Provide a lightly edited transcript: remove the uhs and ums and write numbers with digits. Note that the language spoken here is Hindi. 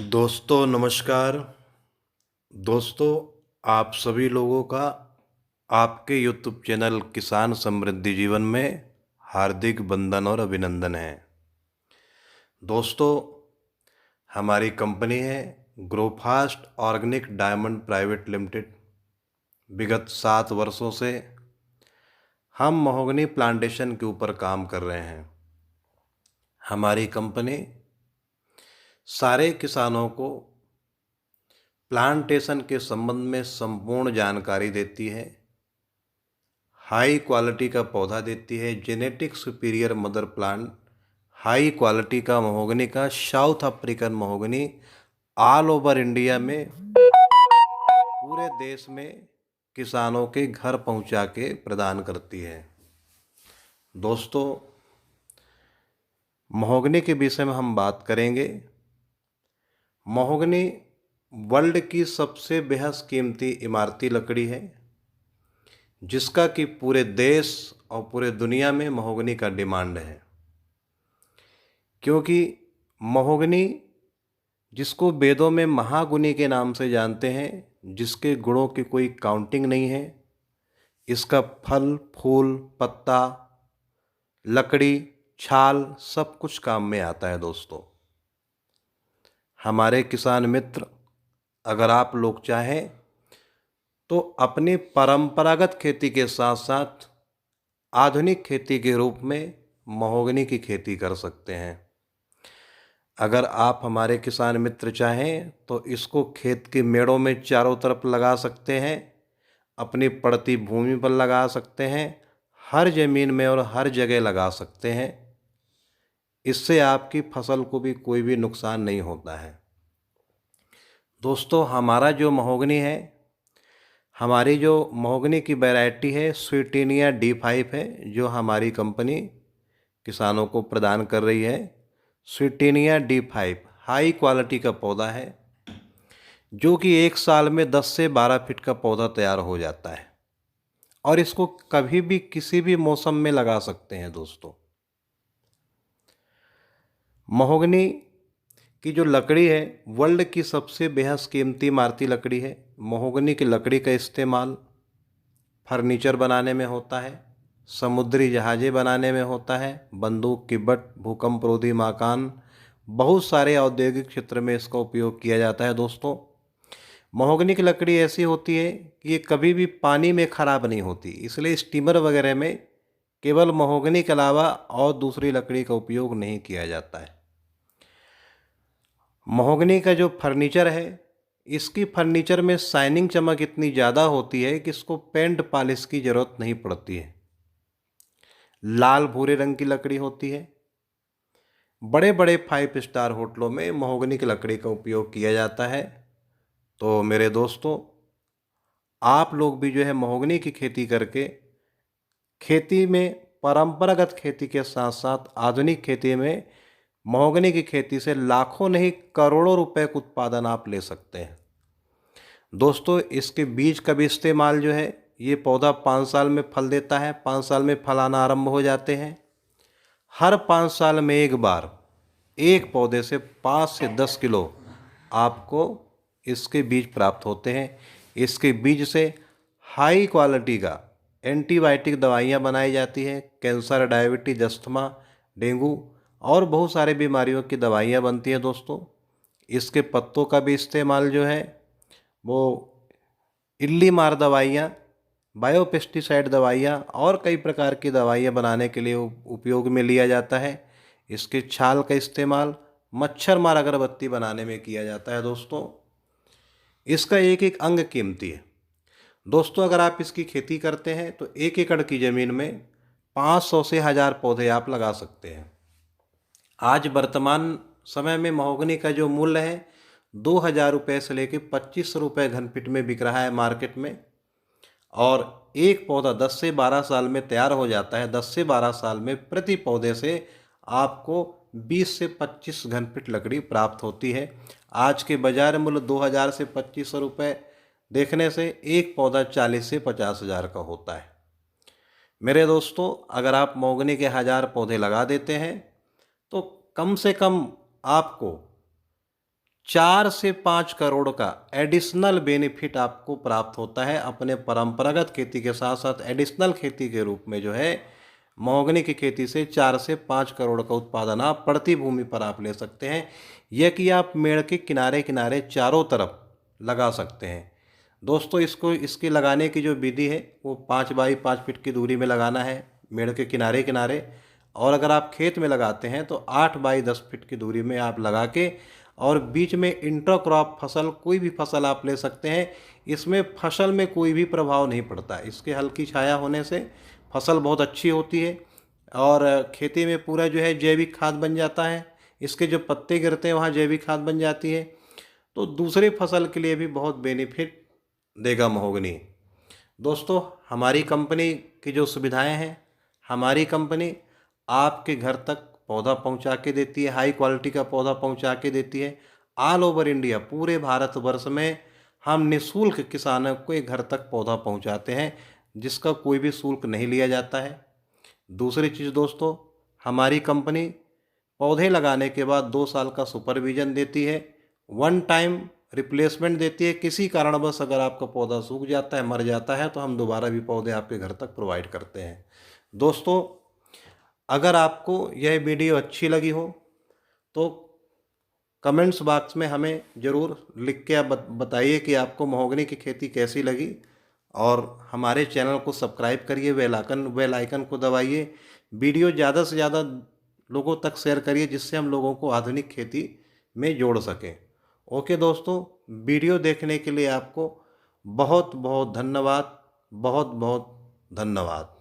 दोस्तों नमस्कार। दोस्तों, आप सभी लोगों का आपके यूट्यूब चैनल किसान समृद्धि जीवन में हार्दिक वंदन और अभिनंदन है। दोस्तों, हमारी कंपनी है ग्रोफास्ट ऑर्गेनिक डायमंड प्राइवेट लिमिटेड। विगत 7 वर्षों से हम महोगनी प्लांटेशन के ऊपर काम कर रहे हैं। हमारी कंपनी सारे किसानों को प्लांटेशन के संबंध में संपूर्ण जानकारी देती है, हाई क्वालिटी का पौधा देती है, genetic superior mother plant, high quality का महोगनी का south African mahogany all over India में पूरे देश में किसानों के घर पहुंचा के प्रदान करती है। दोस्तों, महोगनी के विषय में हम बात करेंगे। महोगनी वर्ल्ड की सबसे बेहद कीमती इमारती लकड़ी है, जिसका कि पूरे देश और पूरे दुनिया में महोगनी का डिमांड है। क्योंकि महोगनी, जिसको वेदों में महागुणी के नाम से जानते हैं, जिसके गुणों की कोई काउंटिंग नहीं है, इसका फल, फूल, पत्ता, लकड़ी, छाल सब कुछ काम में आता है। दोस्तों, हमारे किसान मित्र, अगर आप लोग चाहें तो अपनी परंपरागत खेती के साथ साथ आधुनिक खेती के रूप में महोगनी की खेती कर सकते हैं। अगर आप हमारे किसान मित्र चाहें तो इसको खेत के मेड़ों में चारों तरफ लगा सकते हैं, अपनी पड़ती भूमि पर लगा सकते हैं, हर जमीन में और हर जगह लगा सकते हैं। इससे आपकी फसल को भी कोई भी नुकसान नहीं होता है। दोस्तों, हमारा जो महोगनी है, हमारी जो महोगनी की वैरायटी है स्वीटेनिया D5 है, जो हमारी कंपनी किसानों को प्रदान कर रही है। स्वीटेनिया D5 हाई क्वालिटी का पौधा है, जो कि 1 साल में 10 से 12 फीट का पौधा तैयार हो जाता है और इसको कभी भी किसी भी मौसम में लगा सकते हैं। दोस्तों, महोगनी की जो लकड़ी है वर्ल्ड की सबसे बेहद कीमती इमारती लकड़ी है। महोगनी की लकड़ी का इस्तेमाल फर्नीचर बनाने में होता है, समुद्री जहाज़ें बनाने में होता है, बंदूक की बट, भूकंपरोधी मकान, बहुत सारे औद्योगिक क्षेत्र में इसका उपयोग किया जाता है। दोस्तों, महोगनी की लकड़ी ऐसी होती है कि ये कभी भी पानी में ख़राब नहीं होती, इसलिए स्टीमर वगैरह में केवल महोगनी के अलावा और दूसरी लकड़ी का उपयोग नहीं किया जाता है। महोगनी का जो फर्नीचर है, इसकी फर्नीचर में शाइनिंग चमक इतनी ज़्यादा होती है कि इसको पेंट पॉलिश की ज़रूरत नहीं पड़ती है। लाल भूरे रंग की लकड़ी होती है। बड़े बड़े 5 स्टार होटलों में महोगनी की लकड़ी का उपयोग किया जाता है। तो मेरे दोस्तों, आप लोग भी जो है महोगनी की खेती करके खेती में, परंपरागत खेती के साथ साथ आधुनिक खेती में महोगनी की खेती से लाखों नहीं करोड़ों रुपए का उत्पादन आप ले सकते हैं। दोस्तों, इसके बीज का भी इस्तेमाल जो है, ये पौधा 5 साल में फल देता है, 5 साल में फल आना आरंभ हो जाते हैं। हर 5 साल में एक बार एक पौधे से 5 से 10 किलो आपको इसके बीज प्राप्त होते हैं। इसके बीज से हाई क्वालिटी का एंटीबायोटिक दवाइयाँ बनाई जाती हैं। कैंसर, डायबिटीज, अस्थमा, डेंगू और बहुत सारे बीमारियों की दवाइयाँ बनती हैं। दोस्तों, इसके पत्तों का भी इस्तेमाल जो है वो इल्ली मार दवाइयाँ, बायोपेस्टिसाइड दवाइयाँ और कई प्रकार की दवाइयाँ बनाने के लिए उपयोग में लिया जाता है। इसके छाल का इस्तेमाल मच्छर मार अगरबत्ती बनाने में किया जाता है। दोस्तों, इसका एक एक अंग कीमती है। दोस्तों, अगर आप इसकी खेती करते हैं तो 1 एकड़ की ज़मीन में 500 से 1000 पौधे आप लगा सकते हैं। आज वर्तमान समय में महोगनी का जो मूल्य है 2000 रुपये से लेकर 2500 रुपये घन फीट में बिक रहा है मार्केट में। और एक पौधा 10 से 12 साल में तैयार हो जाता है। 10 से 12 साल में प्रति पौधे से आपको 20 से 25 घन फीट लकड़ी प्राप्त होती है। आज के बाजार मूल्य 2000 से 2500 रुपये देखने से एक पौधा 40 से 50 हज़ार का होता है। मेरे दोस्तों, अगर आप महोगनी के 1000 पौधे लगा देते हैं तो कम से कम आपको 4 से 5 करोड़ का एडिशनल बेनिफिट आपको प्राप्त होता है अपने परंपरागत खेती के साथ साथ एडिशनल खेती के रूप में जो है महोगनी की खेती से 4 से 5 करोड़ का उत्पादन आप प्रति भूमि पर आप ले सकते हैं। यह कि आप मेड़ के किनारे किनारे चारों तरफ लगा सकते हैं। दोस्तों इसके लगाने की जो विधि है वो 5 बाई 5 फीट की दूरी में लगाना है मेड़ के किनारे किनारे, और अगर आप खेत में लगाते हैं तो 8 बाई 10 फीट की दूरी में आप लगा के, और बीच में इंटरक्रॉप फसल कोई भी फसल आप ले सकते हैं। इसमें फसल में कोई भी प्रभाव नहीं पड़ता, इसके हल्की छाया होने से फसल बहुत अच्छी होती है और खेती में पूरा जो है जैविक खाद बन जाता है। इसके जो पत्ते गिरते हैं वहाँ जैविक खाद बन जाती है, तो दूसरे फसल के लिए भी बहुत बेनिफिट देगा महोगनी। दोस्तों हमारी कंपनी की जो सुविधाएं हैं, हमारी कंपनी आपके घर तक पौधा पहुंचा के देती है, हाई क्वालिटी का पौधा पहुंचा के देती है। ऑल ओवर इंडिया, पूरे भारतवर्ष में हम निःशुल्क किसानों के घर तक पौधा पहुंचाते हैं, जिसका कोई भी शुल्क नहीं लिया जाता है। दूसरी चीज़ दोस्तों, हमारी कंपनी पौधे लगाने के बाद 2 साल का सुपरविजन देती है, वन टाइम रिप्लेसमेंट देती है। किसी कारणवश अगर आपका पौधा सूख जाता है, मर जाता है, तो हम दोबारा भी पौधे आपके घर तक प्रोवाइड करते हैं। दोस्तों अगर आपको यह वीडियो अच्छी लगी हो तो कमेंट्स बॉक्स में हमें ज़रूर लिख के आप बताइए कि आपको महोगनी की खेती कैसी लगी, और हमारे चैनल को सब्सक्राइब करिए, बेल आइकन को दबाइए, वीडियो ज़्यादा से ज़्यादा लोगों तक शेयर करिए जिससे हम लोगों को आधुनिक खेती में जोड़ सकें। ओके दोस्तों, वीडियो देखने के लिए आपको बहुत बहुत धन्यवाद, बहुत बहुत धन्यवाद।